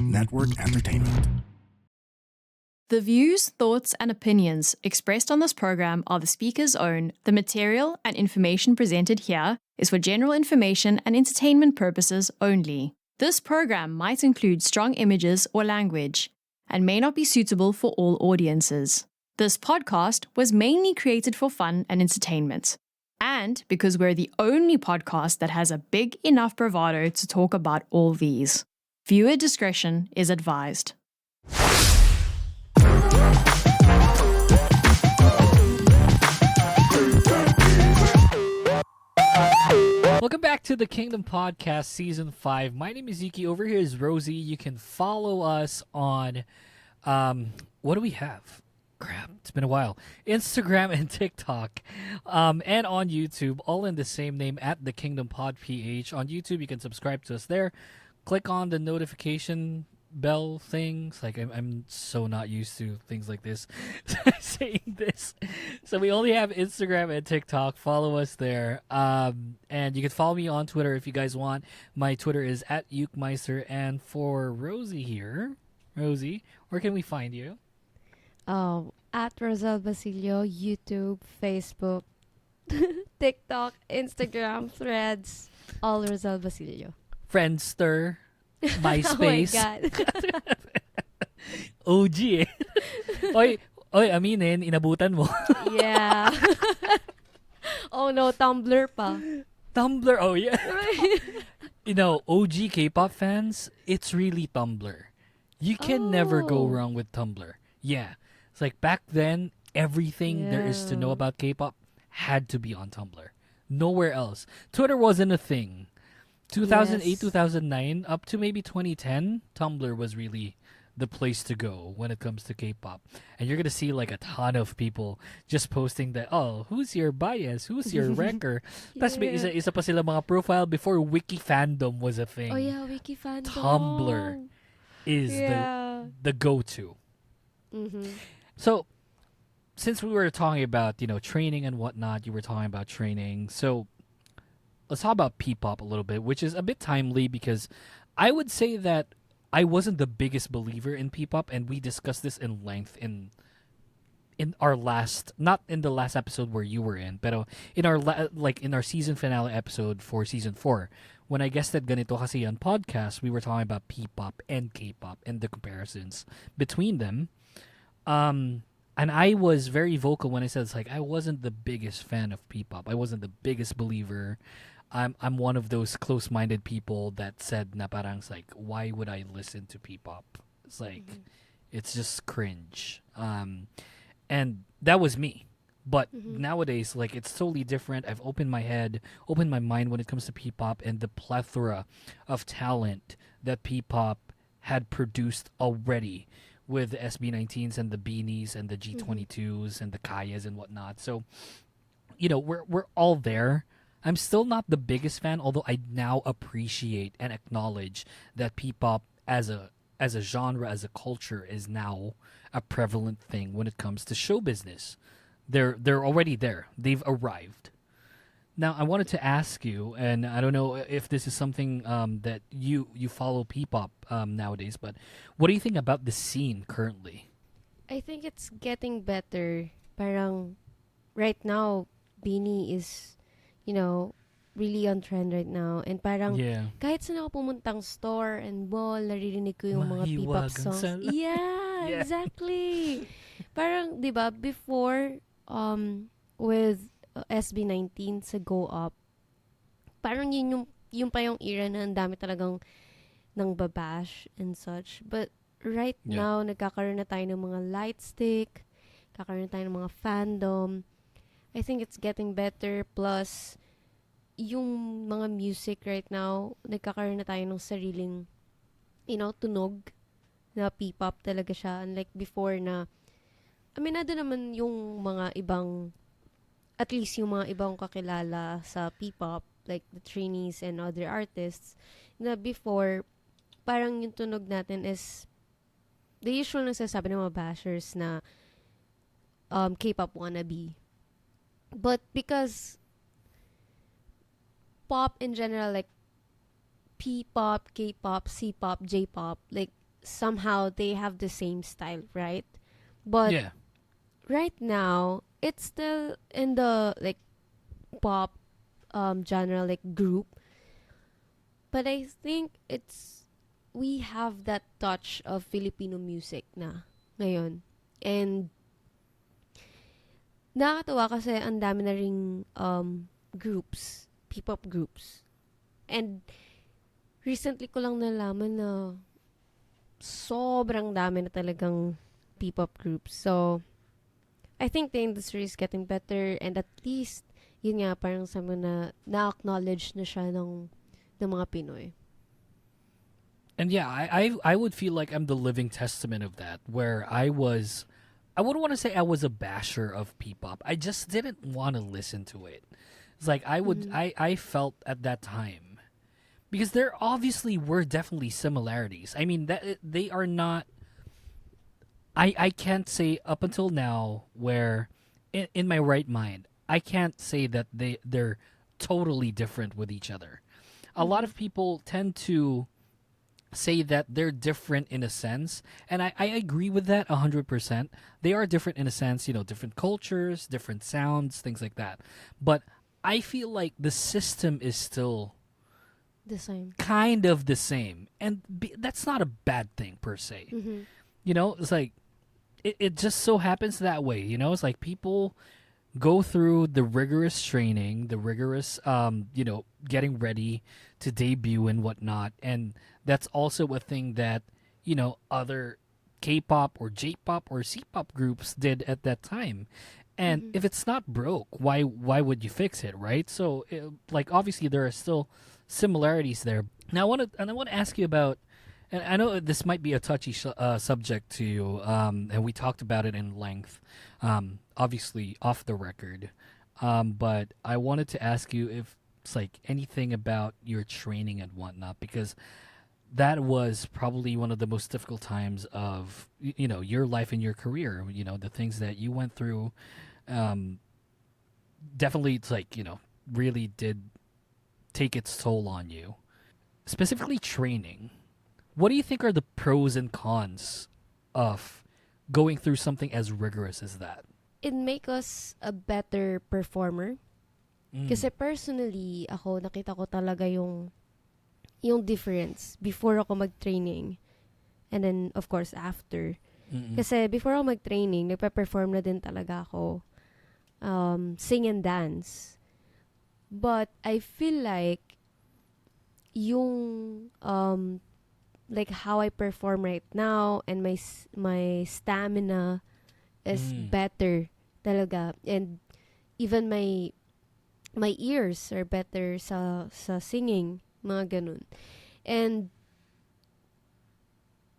Network Entertainment. The views, thoughts, and opinions expressed on this program are the speaker's own. The material and information presented here is for general information and entertainment purposes only. This program might include strong images or language and may not be suitable for all audiences. This podcast was mainly created for fun and entertainment, and because we're the only podcast that has a big enough bravado to talk about all these. Viewer discretion is advised. Welcome back to the Kingdom Podcast Season 5. My name is Yuki. Over here is Rozy. You can follow us on, what do we have? Crap, it's been a while. Instagram and TikTok, and on YouTube, all in the same name at the Kingdom Pod PH. On YouTube, you can subscribe to us there. Click on the notification bell things. Like I'm so not used to things like this, saying this. So we only have Instagram and TikTok. Follow us there, and you can follow me on Twitter if you guys want. My Twitter is at @ukemeister. And for Rozy here, Rozy, where can we find you? At Basilio, YouTube, Facebook, TikTok, Instagram, Threads, all Rosal Basilio. Friendster, MySpace. Oh my God. OG eh. Oy, aminin, inabutan mo. Yeah. Oh no, Tumblr pa. Tumblr, oh yeah. You know, OG K-pop fans, it's really Tumblr. You can never go wrong with Tumblr. Yeah. It's like back then, everything there is to know about K-pop had to be on Tumblr. Nowhere else. Twitter wasn't a thing. 2008, Yes. 2009, up to maybe 2010, Tumblr was really the place to go when it comes to K-pop. And you're going to see like a ton of people just posting that, oh, who's your bias? Who's your ranker? Tapos may isa pa sila mga profile before Wiki Fandom was a thing. Oh yeah, Wiki Fandom. Tumblr is the go-to. Mm-hmm. So, since we were talking about, training and whatnot, you were talking about training. So, let's talk about P-pop a little bit, which is a bit timely because I would say that I wasn't the biggest believer in P-pop, and we discussed this in length in our last, not in the last episode where you were in, but in our in our season finale episode for season 4, when I guested Ganito Kasi Yan podcast, we were talking about P-pop and K-pop and the comparisons between them. And I was very vocal when I said it's like I wasn't the biggest fan of P-pop. I wasn't the biggest believer. I'm one of those close-minded people that said na parang it's like, why would I listen to P-pop? It's like it's just cringe. And that was me. But nowadays, like, it's totally different. I've opened my head, opened my mind when it comes to P-pop and the plethora of talent that P-pop had produced already with the SB19s and the Beanies and the G22s and the Kayas and whatnot. So, we're all there. I'm still not the biggest fan, although I now appreciate and acknowledge that P-pop as a genre, as a culture, is now a prevalent thing when it comes to show business. They're already there. They've arrived. Now, I wanted to ask you, and I don't know if this is something that you follow P-pop nowadays, but what do you think about the scene currently? I think it's getting better. Parang right now, Beanie is, really on trend right now. And parang kahit saan ako pumuntang store and mall, naririnig ko yung mga P-pop songs. Yeah, exactly. Parang, di ba, before, with SB19 sa Go Up, parang yung pa yung era na ang dami talagang nang babash and such. But right now, nagkakaroon na tayo ng mga light stick, kakaroon na tayo ng mga fandom. I think it's getting better. Plus, yung mga music right now, nagkakaroon na tayo ng sariling, tunog na P-pop talaga siya. Unlike before na, aminado naman yung mga ibang, at least yung mga ibang kakilala sa P-pop, like the trainees and other artists, na before, parang yung tunog natin is, the usual nagsasabi ng mga bashers na K-pop wannabe. But because pop in general, like P-pop, K-pop, C-pop, J-pop, like somehow they have the same style, right? But Yeah. right now, it's still in the like pop genre, like group. But I think it's we have that touch of Filipino music na ngayon. And nakakatuwa kasi ang dami na ring groups, P-pop groups. And recently ko lang nalaman na sobrang dami na talagang P-pop groups. So, I think the industry is getting better, and at least, yun nga, parang sa mga na-acknowledge na siya ng mga Pinoy. And yeah, I would feel like I'm the living testament of that, where I wouldn't want to say I was a basher of P-pop. I just didn't want to listen to it. It's like I felt at that time, because there obviously were definitely similarities. I mean, that they are not. I can't say up until now where, in my right mind, I can't say that they're totally different with each other. A lot of people tend to say that they're different in a sense, and I agree with that 100%. They are different in a sense, different cultures, different sounds, things like that. But I feel like the system is still The same. kind of the same, and that's not a bad thing per se. Mm-hmm. It's like it just so happens that way. It's like people go through the rigorous training, the rigorous, getting ready to debut and whatnot. And that's also a thing that, other K-pop or J-pop or C-pop groups did at that time. And Mm-hmm. if it's not broke, why would you fix it, right? So, like, obviously there are still similarities there. Now, I want to ask you about, and I know this might be a touchy subject to you, and we talked about it in length, obviously off the record. But I wanted to ask you if it's like anything about your training and whatnot, because that was probably one of the most difficult times of your life and your career. The things that you went through, um, definitely it's like really did take its toll on you. Specifically training. What do you think are the pros and cons of going through something as rigorous as that? It make us a better performer. Kasi Mm. personally, ako, nakita ko talaga yung difference before ako mag-training. And then, of course, after. Mm-mm. Kasi before ako mag-training, nagpe-perform na din talaga ako. Sing and dance. But I feel like yung like how I perform right now and my stamina is Mm. better talaga, and even my ears are better sa singing, mga ganun. And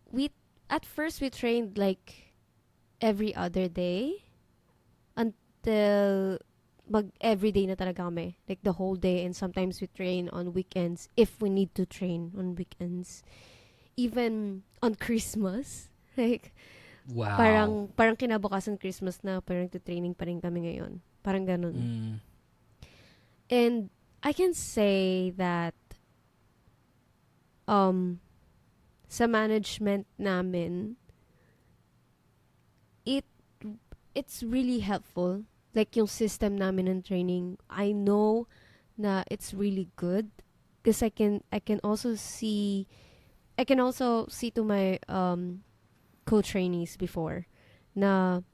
we at first we trained like every other day until mag everyday na talaga kami, like the whole day, and sometimes we train on weekends if we need to train on weekends, even on Christmas. Like Wow. parang kinabukasan Christmas na, parang training pa rin kami ngayon, parang ganun. Mm. And I can say that um sa management namin, it it's really helpful. Like yung system namin ng training, I know na it's really good because I can also see to my co-trainees before na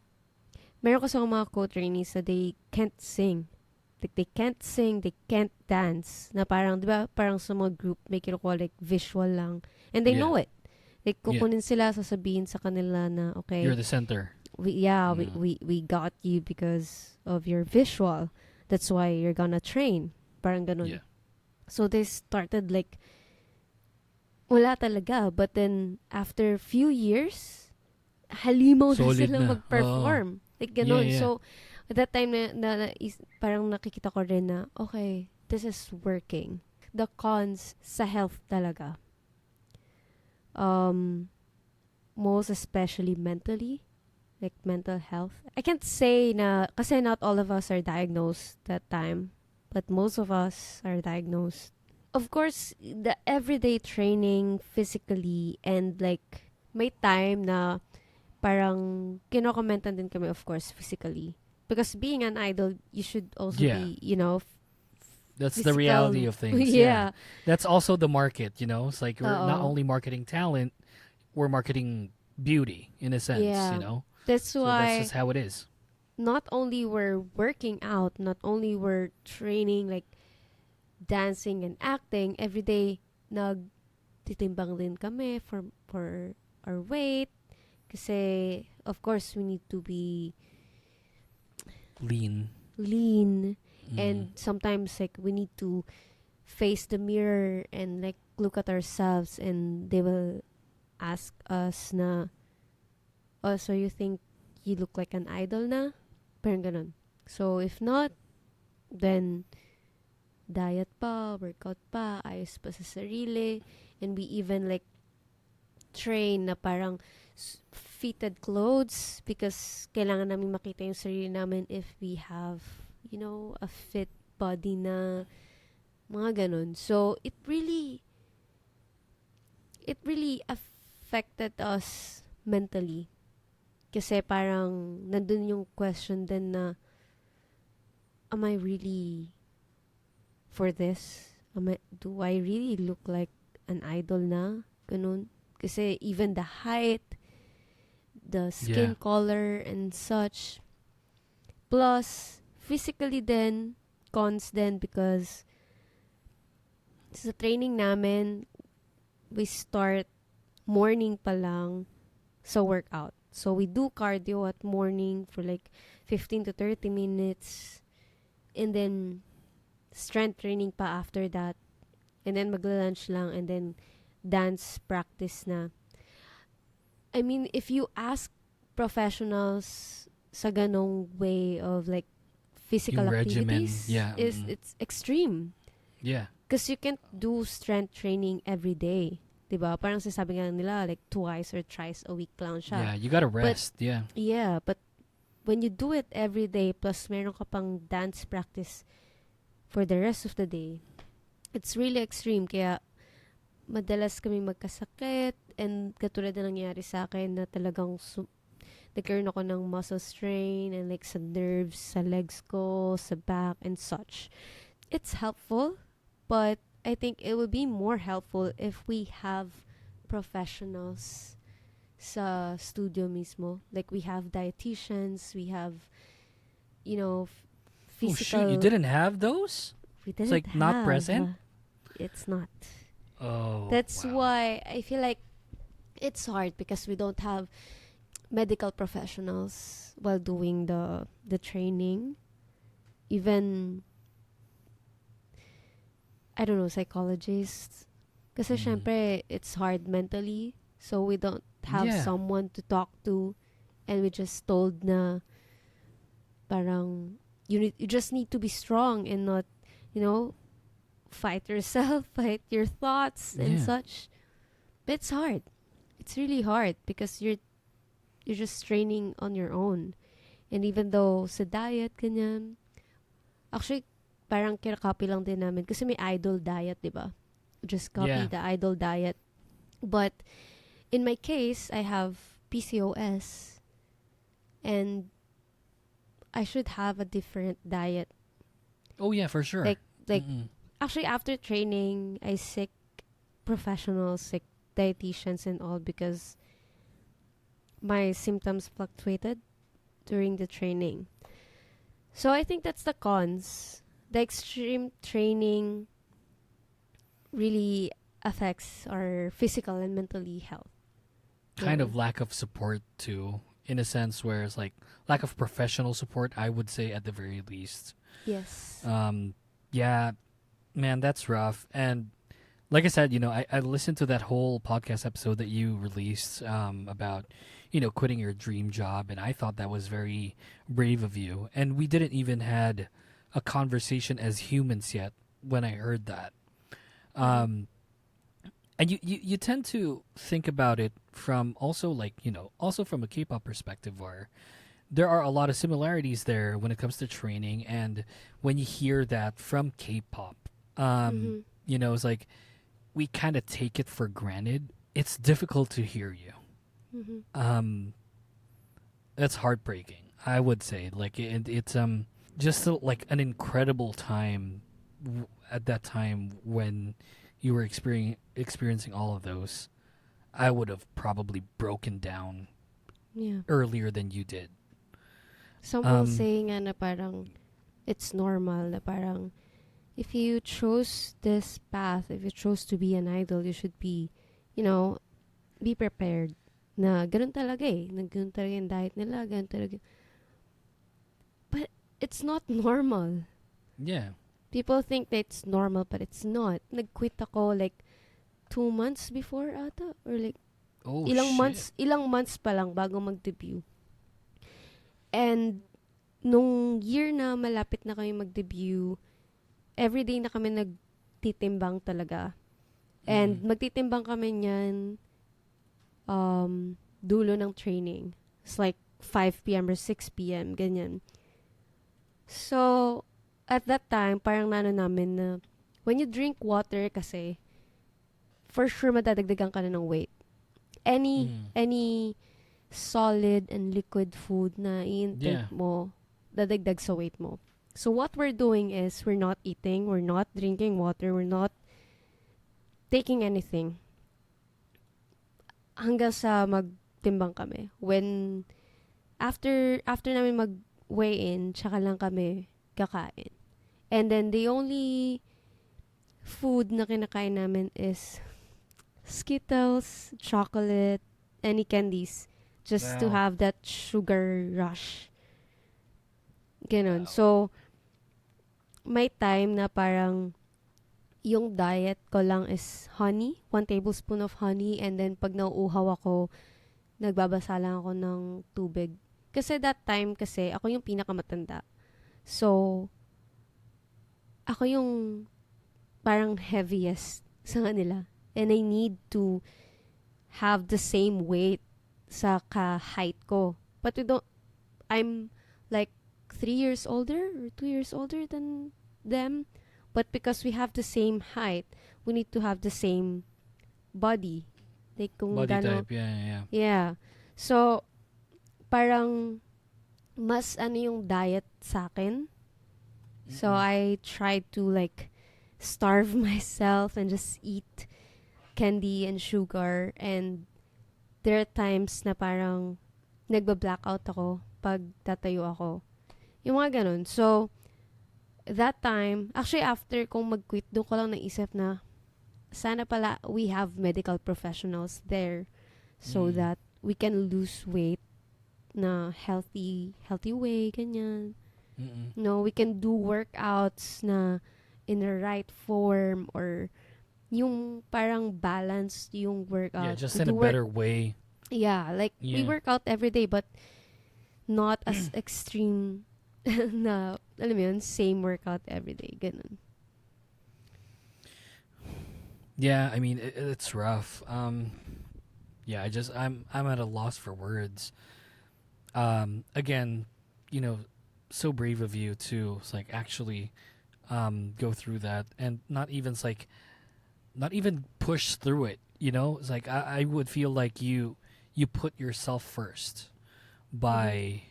meron kasi akong mga co-trainees na they can't sing. Like, they can't sing, they can't dance. Na parang, di ba, parang sa mga group, may kinukuha like visual lang. And they Yeah. know it. Like, Yeah. kukunin sila, sasabihin sa kanila na, okay, You're the center. we Mm. we got you because of your visual. That's why you're gonna train. Parang ganun. Yeah. So, they started like, wala talaga. But then, after few years, halimaw na Solid sila na. mag-perform. Like, Yeah, ganun. yeah. So, at that time, parang nakikita ko rin na, okay, this is working. The cons sa health talaga. Most especially mentally. Like, mental health. I can't say na, kasi not all of us are diagnosed that time. But most of us are diagnosed. Of course, the everyday training physically and like may time na parang kinokomentan din kami, of course, physically. Because being an idol, you should also Yeah. be, you know, That's the reality physical. of things. Yeah. Yeah. That's also the market, you know? It's like we're not Oo. only marketing talent, we're marketing beauty in a sense, you Yeah. know? That's So that's why just how it is. not only we're working out, not only we're training like dancing and acting, every day nagtitimbang din kami for our weight. Kasi, of course, we need to be Lean. lean. Mm. And sometimes, like, we need to face the mirror and, like, look at ourselves. And they will ask us na, oh, so you think you look like an idol na? Parang ganun. So, if not, then diet pa, workout pa, ayos pa sa sarili. And we even, like, train na parang fitted clothes because kailangan namin makita yung sarili namin if we have, you know, a fit body na mga ganun. So, it really affected us mentally. Kasi parang nandun yung question din na, am I really for this? Do I really look like an idol na? Ganun. Kasi even the height, the skin color, and such. Plus, physically then, cons then because sa training namin, we start morning pa lang sa workout. So, we do cardio at morning for like 15 to 30 minutes. And then, strength training pa after that. And then, magla-lunch lang. And then, dance practice na. I mean, if you ask professionals sa ganong way of like physical Yung regimen, activities, yeah. it's extreme. Yeah. Because you can't do strength training every day. Diba? Parang sinasabi nga nila, like twice or thrice a week lang siya. Yeah, you gotta rest, yeah. Yeah, but when you do it every day, plus meron ka pang dance practice for the rest of the day, it's really extreme. Kaya, madalas kami magkasakit and katulad na nangyari sa akin na talagang nagkaroon ako ng muscle strain and like sa nerves, sa legs ko, sa back, and such. It's helpful, but I think it would be more helpful if we have professionals sa studio mismo. Like we have dietitians, we have, you know, physical... Oh shoot, you didn't have those? We didn't It's like have. not present? It's not. Oh, That's wow. why I feel like it's hard because we don't have medical professionals while doing the training. Even, I don't know, psychologists. Kasi syempre, it's hard mentally. So we don't have someone to talk to. And we just told na parang you just need to be strong and not, you know, fight yourself, fight your thoughts and such. But it's hard. It's really hard because you're just training on your own. And even though sa diet, ganyan, actually, parang kinakopy lang din namin kasi may idol diet, di ba? Just copy the idol diet. But in my case, I have PCOS and I should have a different diet. Oh yeah, for sure. Like actually after training, I seek professionals, like dietitians and all because my symptoms fluctuated during the training. So I think that's the cons. The extreme training really affects our physical and mentally health. Kind of lack of support too, in a sense where it's like lack of professional support, I would say at the very least. Yes. Yeah, man, that's rough. And like I said, you know, I listened to that whole podcast episode that you released about, you know, quitting your dream job, and I thought that was very brave of you. And we didn't even had a conversation as humans yet when I heard that. And you tend to think about it from also like, you know, also from a K-pop perspective where there are a lot of similarities there when it comes to training. And when you hear that from K-pop, you know, it's like we kind of take it for granted. It's difficult to hear you. um that's heartbreaking. I would say like it's just like an incredible time at that time when you were experiencing all of those. I would have probably broken down Yeah. earlier than you did. Some will say nga na parang it's normal na parang if you chose this path, if you chose to be an idol, you should be, you know, be prepared na ganun talaga eh. Na ganun talaga yung diet nila, ganun talaga. But it's not normal. Yeah. People think that it's normal, but it's not. Nag-quit ako like 2 months before ata. Or like, ilang months pa lang bago mag-debut. And, nung year na malapit na kami mag-debut, everyday na kami nagtitimbang talaga. And, magtitimbang kami niyan, dulo ng training. It's like 5 p.m. or 6 p.m. Ganyan. So, at that time, parang nano namin na when you drink water kasi, for sure madadagdagan ka na ng weight. Any solid and liquid food na i-intake mo, dadagdag sa weight mo. So what we're doing is we're not eating, we're not drinking water, we're not taking anything. Hanggang sa magtimbang kami. When after namin mag-weigh in, tsaka lang kami kakain. And then the only food na kinakain namin is Skittles, chocolate, any candies. Just to have that sugar rush. Ganon. Wow. So, may time na parang yung diet ko lang is honey, 1 tablespoon of honey, and then pag nauuhaw ako, nagbabasa lang ako ng tubig. Kasi that time kasi, ako yung pinakamatanda. So, ako yung parang heaviest sa kanila. And I need to have the same weight sa ka-height ko. But I'm like 3 years older or 2 years older than them. But because we have the same height, we need to have the same body. Like kung body type, yeah. Yeah. So, parang mas yung diet sa akin. So, I tried to like starve myself and just eat candy and sugar, and there are times na parang nagba-blackout ako pag tatayo ako. Yung mga ganun. So, that time, actually after kong mag-quit, doon ko lang naisip na sana pala we have medical professionals there so that we can lose weight na healthy way, ganyan. No, we can do workouts na in the right form or yung parang balanced yung workout. Yeah, just in a better way. Yeah, like we work out every day but not as extreme na, alam mo yun, same workout every day. Ganun. Yeah, I mean, it's rough. Yeah, I'm at a loss for words. Again, you know, so brave of you to like actually go through that and not even push through it, you know? It's like I would feel like you put yourself first by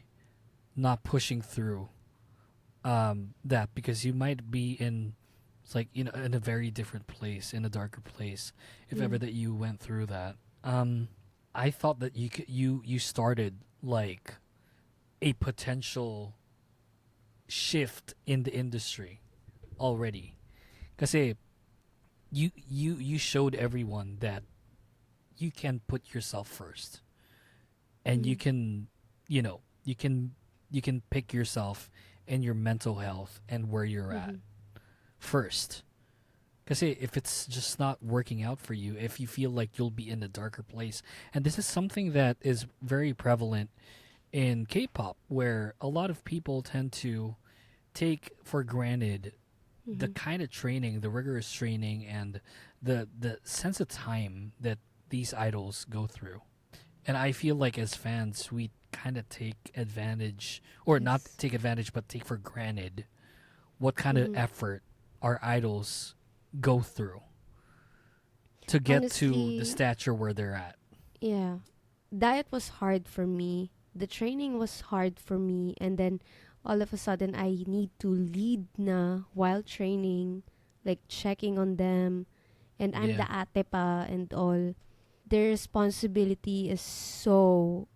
not pushing through that, because you might be in in a very different place, in a darker place, if ever that you went through that. I thought that you started like a potential shift in the industry already, kasi you showed everyone that you can put yourself first, and you can you can pick yourself and your mental health and where you're at first. Because if it's just not working out for you, if you feel like you'll be in a darker place, and this is something that is very prevalent in K-pop, where a lot of people tend to take for granted the kind of training, the rigorous training, and the sense of time that these idols go through. And I feel like as fans, we kind of take advantage, or not take advantage, but take for granted what kind of effort our idols go through to get Honestly, to the stature where they're at. Yeah. diet was hard for me. The training was hard for me. And then, all of a sudden, I need to lead na while training, like checking on them. And I'm the ate pa and all. Their responsibility is so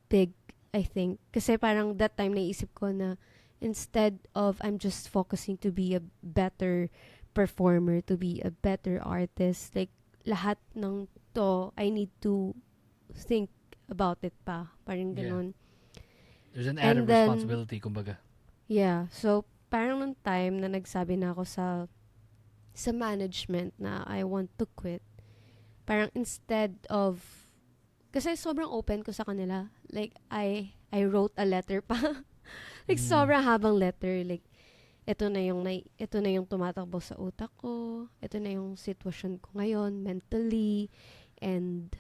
big, I think. Kasi parang that time naisip ko na instead of I'm just focusing to be a better performer, to be a better artist, like lahat ng to, I need to think about it pa. Parang ganun. There's an added responsibility, kumbaga. Yeah. So, parang nung time na nagsabi na ako sa management na I want to quit, parang instead of, kasi sobrang open ko sa kanila. Like, I wrote a letter pa. Like, sobrang habang letter. Like, ito na yung tumatakbo sa utak ko. Ito na yung sitwasyon ko ngayon, mentally. And,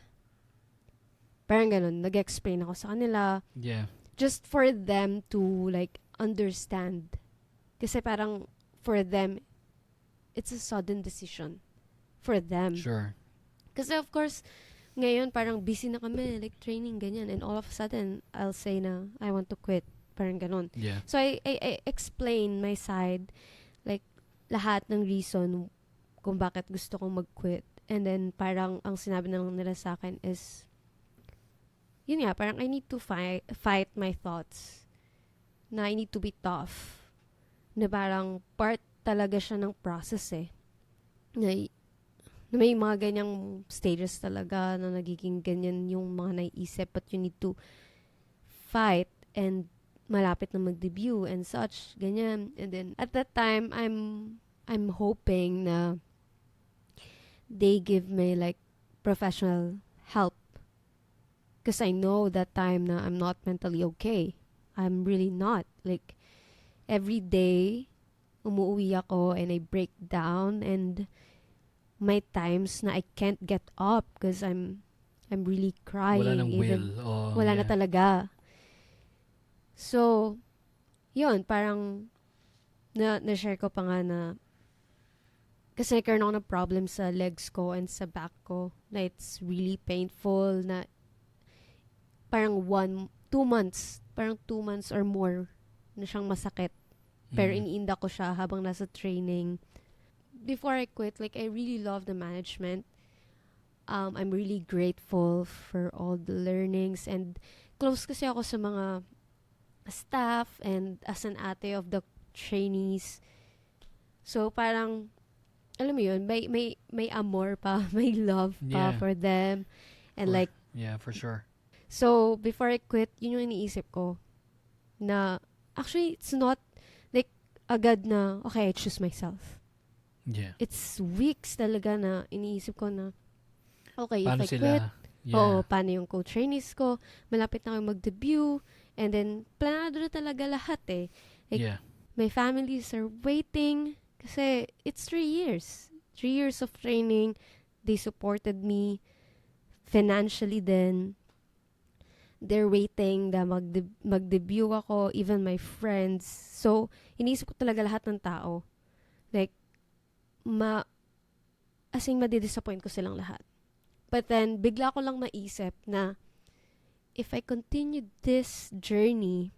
parang ganun, nag-explain ako sa kanila. Yeah. Just for them to, like, understand. Kasi parang, for them, it's a sudden decision. For them. Sure. Kasi of course, ngayon parang busy na kami, like training, ganyan. And all of a sudden, I'll say na, I want to quit. Parang ganon. Yeah. So, I explain my side, like, lahat ng reason kung bakit gusto kong mag-quit. And then, parang, ang sinabi na lang nila sa akin is, yun nga, parang I need to fight my thoughts. Na I need to be tough. Na parang part talaga siya ng process eh. Na may mga ganyang stages talaga na nagiging ganyan yung mga naiisip, but you need to fight and malapit na mag-debut and such, ganyan. And then, at that time, I'm hoping na they give me like professional help. Because I know that time na I'm not mentally okay. I'm really not. Like, every day, umuwi ako and I break down, and may times na I can't get up because I'm really crying. Wala nang will. Wala na talaga. So, yun, parang na-share ko pa nga na kasi nagkaroon ako ng problem sa legs ko and sa back ko na it's really painful na parang 2 months or more na siyang masakit. Pero iniinda ko siya habang nasa training. Before I quit, like, I really love the management. I'm really grateful for all the learnings, and close kasi ako sa mga staff and as an ate of the trainees. So, parang, alam mo yun, may amor pa, may love pa for them. And yeah, for sure. So, before I quit, yun yung iniisip ko na, actually, it's not like agad na, okay, I choose myself. Yeah. It's weeks talaga na iniisip ko na, okay, paano if I quit, paano yung co-trainees ko, malapit na kayo mag-debut, and then, planado na talaga lahat eh. Like, my families are waiting, kasi it's 3 years. 3 years of training, they supported me, financially then, they're waiting na mag-debut ako, even my friends. So, iniisip ko talaga lahat ng tao. Like, madidisappoint ko silang lahat. But then, bigla ko lang naisip na if I continue this journey,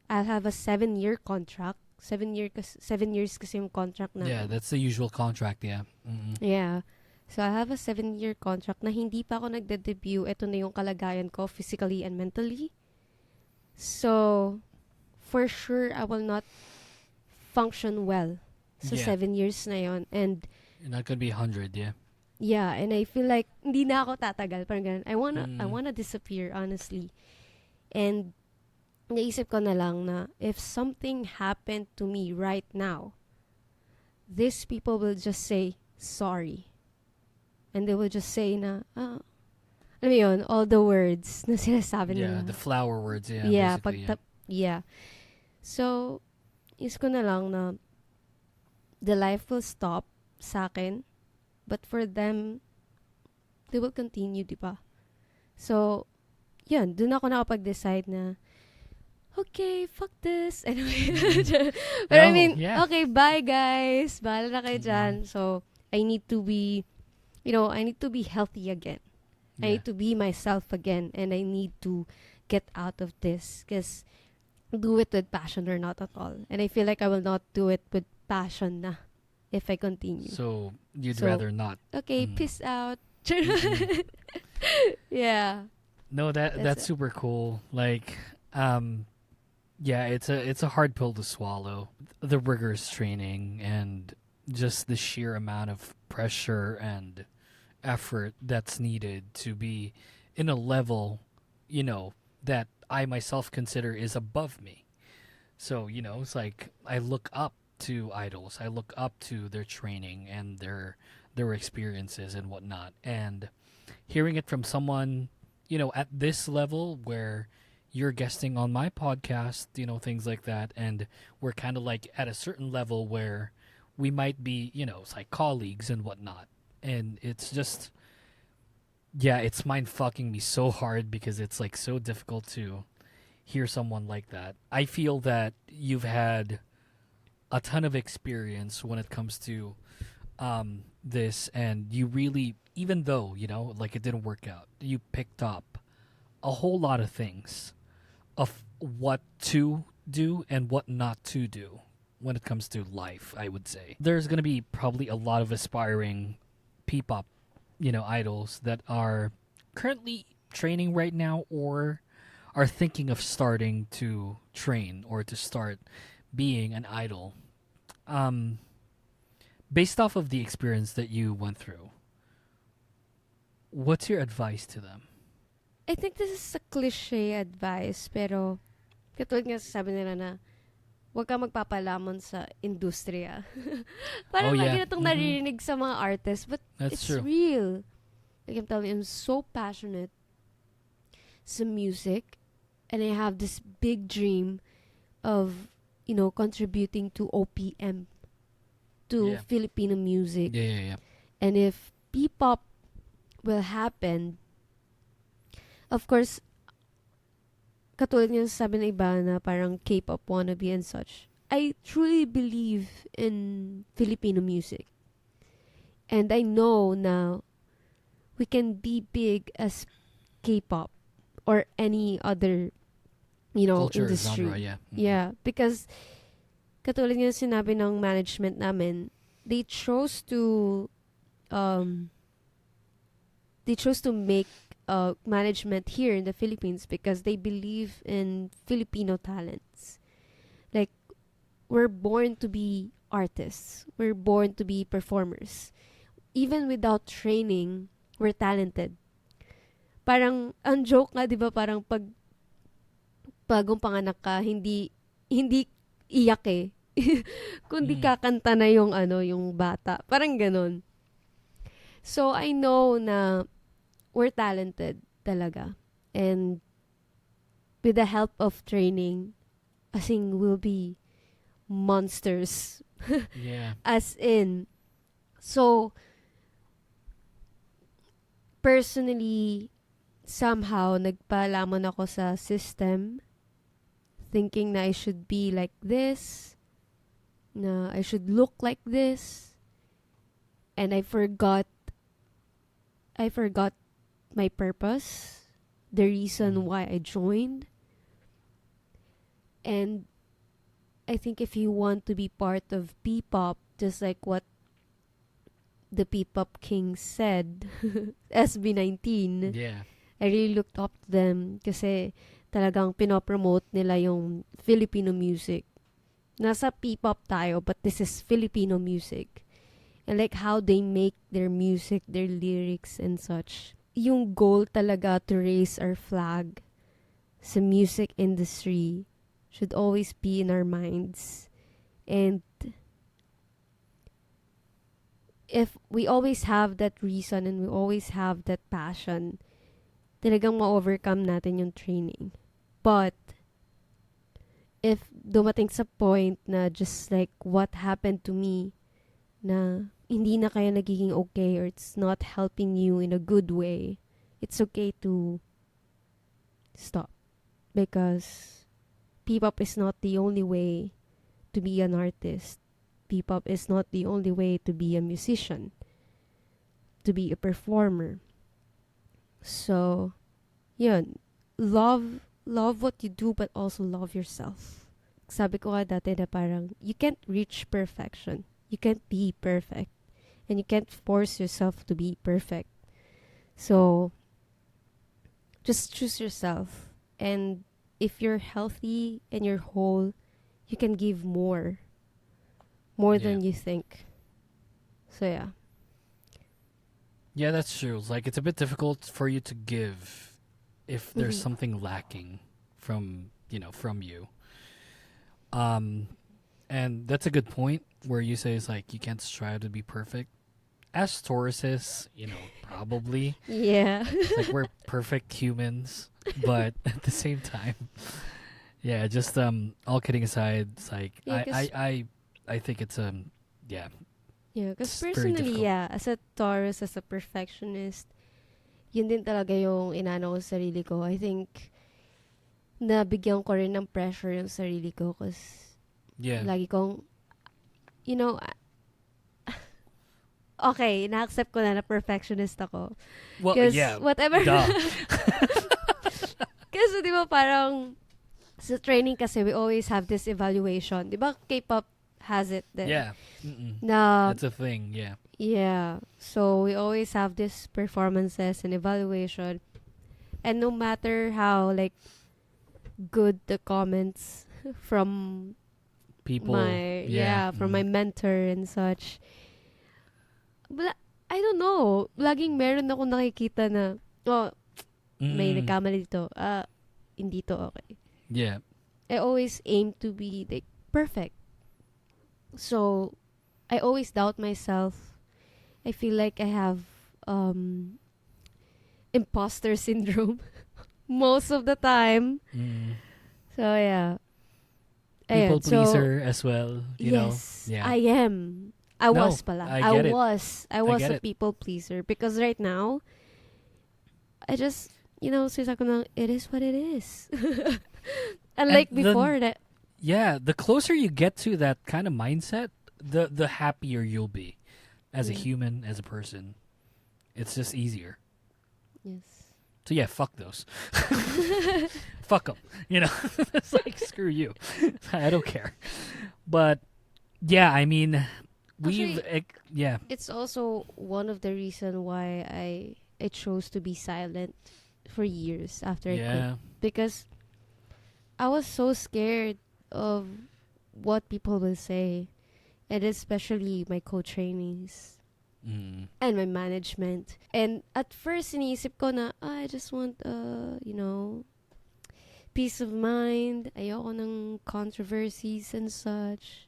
I'll have a 7-year contract. 7 years kasi yung contract na. Yeah, that's the usual contract, yeah. Mm-hmm. Yeah. So, I have a 7-year contract na hindi pa ako nagde-debut. Ito na yung kalagayan ko, physically and mentally. So, for sure, I will not function well. So, 7 years na yon. And you're not gonna be 100, yeah. Yeah, and I feel like hindi na ako tatagal. Parang ganun. I wanna disappear, honestly. And naisip ko na lang na if something happened to me right now, these people will just say, sorry. And they will just say na, alam mo yun, all the words na sinasabi nila. Yeah, the flower words, yeah. Yeah, yeah. So, is ko na lang na the life will stop sa akin, but for them, they will continue, di ba? So, yun, dun ako nakapag-decide na, okay, fuck this. Anyway. But I mean, okay, bye guys. Bahala na kayo dyan. So, I need to be, I need to be healthy again. I need to be myself again, and I need to get out of this, because do it with passion or not at all. And I feel like I will not do it with passion na if I continue. So you'd rather not. Okay, peace out. Yeah. No, that's super cool. Like, yeah, it's a hard pill to swallow. The rigorous training and just the sheer amount of pressure and effort that's needed to be in a level, that I myself consider is above me. So, it's like I look up to idols. I look up to their training and their experiences and whatnot. And hearing it from someone, at this level where you're guesting on my podcast, things like that, and we're kind of like at a certain level where we might be, it's like colleagues and whatnot. And it's just, yeah, it's mind fucking me so hard because it's like so difficult to hear someone like that. I feel that you've had a ton of experience when it comes to this, and you really, even though, like it didn't work out, you picked up a whole lot of things of what to do and what not to do when it comes to life, I would say. There's going to be probably a lot of aspiring P-pop, idols that are currently training right now or are thinking of starting to train or to start being an idol. Based off of the experience that you went through, what's your advice to them? I think this is a cliche advice, pero katulad nga sabi nila na huwag kang magpapalamon sa industriya. Parang lagi na itong naririnig sa mga artists, but it's true. Real. Like I'm telling you, I'm so passionate sa music, and I have this big dream of, contributing to OPM, to Filipino music. Yeah. And if P-pop will happen, of course, katulad nga sabi ng iba na parang K-pop wannabe and such, I truly believe in Filipino music. And I know na we can be big as K-pop or any other, culture, industry. Genre, yeah. Yeah, because katulad nga sinabi ng management namin, they chose to make management here in the Philippines because they believe in Filipino talents. Like, we're born to be artists. We're born to be performers. Even without training, we're talented. Parang, ang joke nga, di ba, parang pagong panganak ka, hindi iyak eh. Kundi kakanta na yung bata. Parang ganun. So, I know na we're talented talaga. And with the help of training, I think we'll be monsters. Yeah. As in, so, personally, somehow, nagpalamon ako sa system, thinking na I should be like this, na I should look like this, and I forgot my purpose, the reason why I joined. And I think if you want to be part of P-pop, just like what the P-pop king said, SB19, Yeah. I really looked up to them kasi talagang pinopromote nila yung Filipino music. Nasa P-pop tayo, but this is Filipino music. And like how they make their music, their lyrics and such. Yung goal talaga to raise our flag sa music industry should always be in our minds. And if we always have that reason and we always have that passion, talagang ma-overcome natin yung training. But if dumating sa point na just like what happened to me, na hindi na kayo nagiging okay or it's not helping you in a good way, it's okay to stop. Because P-pop is not the only way to be an artist. P-pop is not the only way to be a musician, to be a performer. So, yun. Love what you do, but also love yourself. Sabi ko nga dati na parang, you can't reach perfection. You can't be perfect. And you can't force yourself to be perfect. So, just choose yourself. And if you're healthy and you're whole, you can give more. More Yeah. than you think. So, yeah. Yeah, that's true. Like, it's a bit difficult for you to give if there's something lacking from, from you. And that's a good point where you say it's like you can't strive to be perfect. As Tauruses, probably. Yeah. It's like we're perfect humans, but at the same time, yeah, just all kidding aside, it's like Yeah, I think it's yeah, yeah, because it's very personally, difficult. yeah, as a Taurus, as a perfectionist, yun din talaga yung inano ko sa sarili ko. I think, nabigyan ko rin ng pressure yung sarili ko because Yeah. lagi kong, you know, okay, na-accept ko na perfectionist ako. Well, Because yeah. whatever. Duh. Kasi di ba parang, sa training kasi we always have this evaluation. Di ba K-pop has it then? Yeah. Mm-mm. Na, That's a thing. Yeah. yeah. So we always have this performances and evaluation. And no matter how like good the comments from People. from my mentor and such. But I don't know. Laging meron ako nakikita na, may nagkamali dito. Hindi to okay. Yeah. I always aim to be like perfect. So I always doubt myself. I feel like I have imposter syndrome most of the time. So yeah. People Ayan, pleaser as well. Yes, Yeah. I am. I No, was pala. I get it. I was get a it. people pleaser because right now, I just, since ako it is what it is. Unlike before that. Yeah, the closer you get to that kind of mindset, the happier you'll be as a Yeah. human, as a person. It's just easier. Yes. So yeah, fuck those. Fuck them. It's like screw you. I don't care. But yeah, I mean, yeah. It's also one of the reason why I chose to be silent for years after I quit Yeah. because I was so scared of what people will say, and especially my co-trainees and my management. And at first, iniisip ko na, I just want, peace of mind. Ayoko ng controversies and such.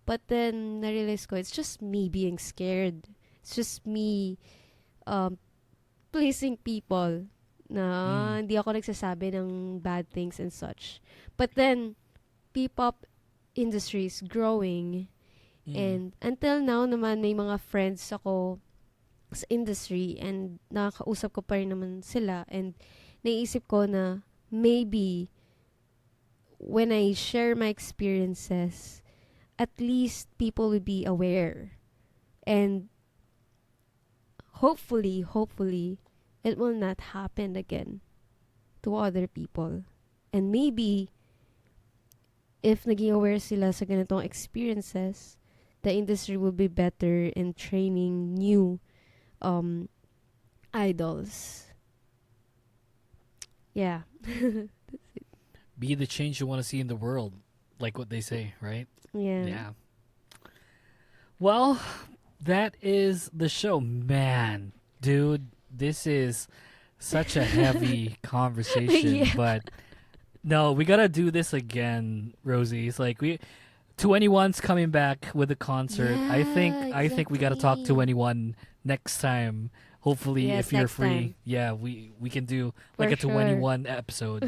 But then, narealize ko, it's just me being scared. It's just me pleasing people na hindi ako nagsasabi ng bad things and such. But then, P-pop industry is growing. And until now naman, may mga friends ako sa industry and nakakausap ko pa rin naman sila. And naisip ko na maybe when I share my experiences, at least people will be aware. And hopefully, it will not happen again to other people. And maybe, if naging aware sila sa ganitong experiences, the industry will be better in training new idols. Yeah. Be the change you want to see in the world, like what they say, right? Yeah. Well, that is the show. Man, dude, this is such a heavy conversation, Yeah. but no, we gotta do this again, Rosie. It's like 21's coming back with a concert. I think we gotta talk to exactly. anyone next time. Hopefully, Yes, if you're next free, time. yeah, we can do For like a sure. 21 episode.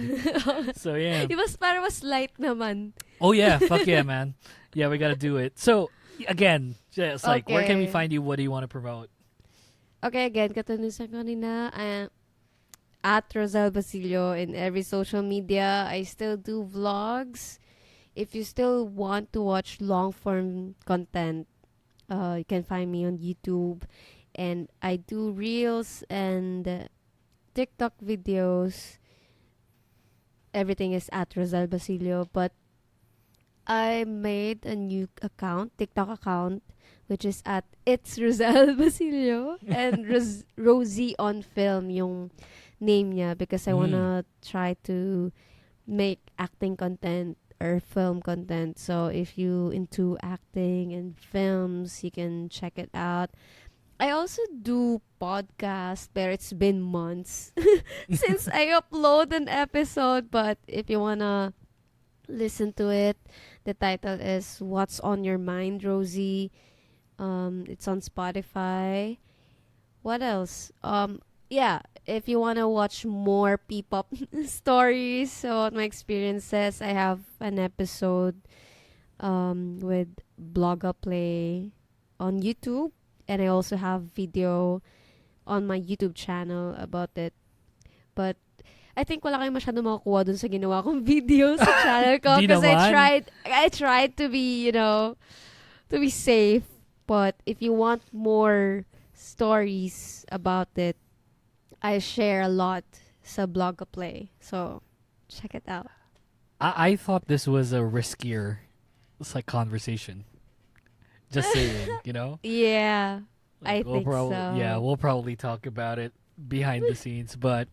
So yeah. Di ba para mas light naman? Oh yeah, fuck yeah, man. Yeah, we gotta do it. So again, it's like, where can we Okay. find you? What do you want to promote? Okay, again, katulad sa kanina, at Rosel Basilio in every social media. I still do vlogs. If you still want to watch long form content, you can find me on YouTube. And I do reels and TikTok videos, everything is at Rosal Basilio. But I made a new TikTok account, which is at It's Rosal Basilio. And Rozy on Film yung name niya, because I wanna try to make acting content or film content. So if you into acting and films, you can check it out. I also do podcast, but it's been months since I upload an episode. But if you wanna listen to it, the title is What's on Your Mind, Rozy. It's on Spotify. What else? Yeah, if you wanna watch more P-pop stories about my experiences, I have an episode with Blogger Play on YouTube. And I also have video on my YouTube channel about it. But I think wala kayong masyado makukuha dun sa ginawa kong video sa channel ko. Because I tried to be, to be safe. But if you want more stories about it, I share a lot sa Blogger Play. So, check it out. I thought this was a riskier conversation. Just saying, Yeah, I think so. Yeah, we'll probably talk about it behind the scenes. But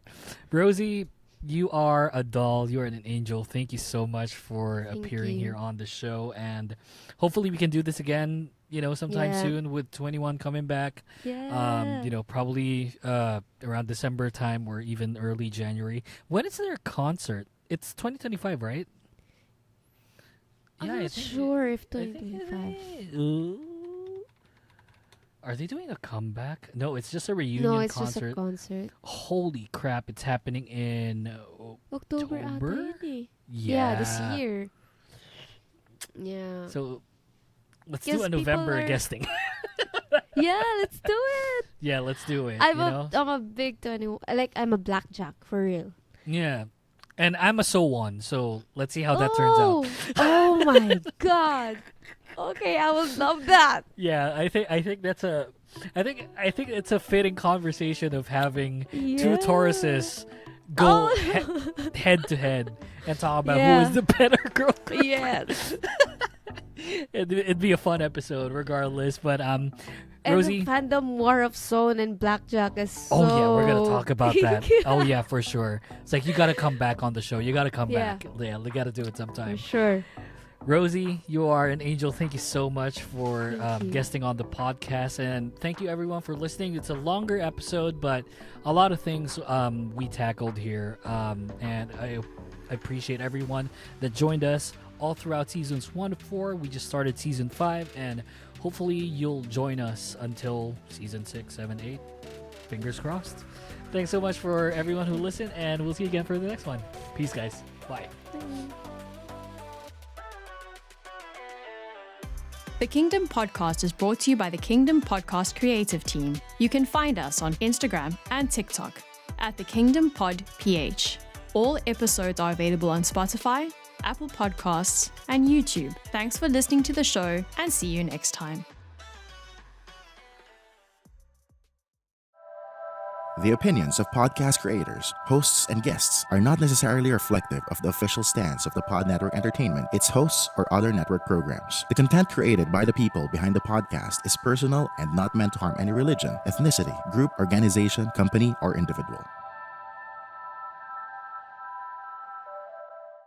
Rozy, you are a doll. You are an angel. Thank you so much for appearing here on the show. And hopefully we can do this again, sometime soon with 21 coming back. Yeah. Probably around December time or even early January. When is their concert? It's 2025, right? I'm not sure if 2025. Are they doing a comeback? No, it's just a reunion No, it's concert. just a concert. Holy crap, it's happening in October? Yeah, this year. Yeah. So let's do a November guesting. Yeah, let's do it. Yeah, let's do it. I'm a big 21. I'm a blackjack for real. Yeah. And I'm a so one, so let's see how that turns out. Oh my god. Okay, I will love that. Yeah, I think that's I think it's a fitting conversation of having two Tauruses go head to head and talk about who is the better girl. Yes. It'd be a fun episode regardless, but Rozy, and the fandom war of Zone and Blackjack is so... Oh yeah, we're gonna talk about that. Oh yeah, for sure. It's like you gotta come back on the show. You gotta come back. Yeah, we gotta do it sometime. For sure. Rozy, you are an angel. Thank you so much for guesting on the podcast, and thank you everyone for listening. It's a longer episode, but a lot of things we tackled here, and I appreciate everyone that joined us all throughout seasons 1 to 4. We just started season 5, and hopefully you'll join us until season 6, 7, 8. Fingers crossed. Thanks so much for everyone who listened, and we'll see you again for the next one. Peace, guys. Bye. The Kingdom Podcast is brought to you by the Kingdom Podcast creative team. You can find us on Instagram and TikTok at the Kingdom Pod PH. All episodes are available on Spotify, Apple Podcasts, and YouTube. Thanks for listening to the show, and see you next time. The opinions of podcast creators, hosts, and guests are not necessarily reflective of the official stance of the Pod Network Entertainment, its hosts, or other network programs. The content created by the people behind the podcast is personal and not meant to harm any religion, ethnicity, group, organization, company, or individual.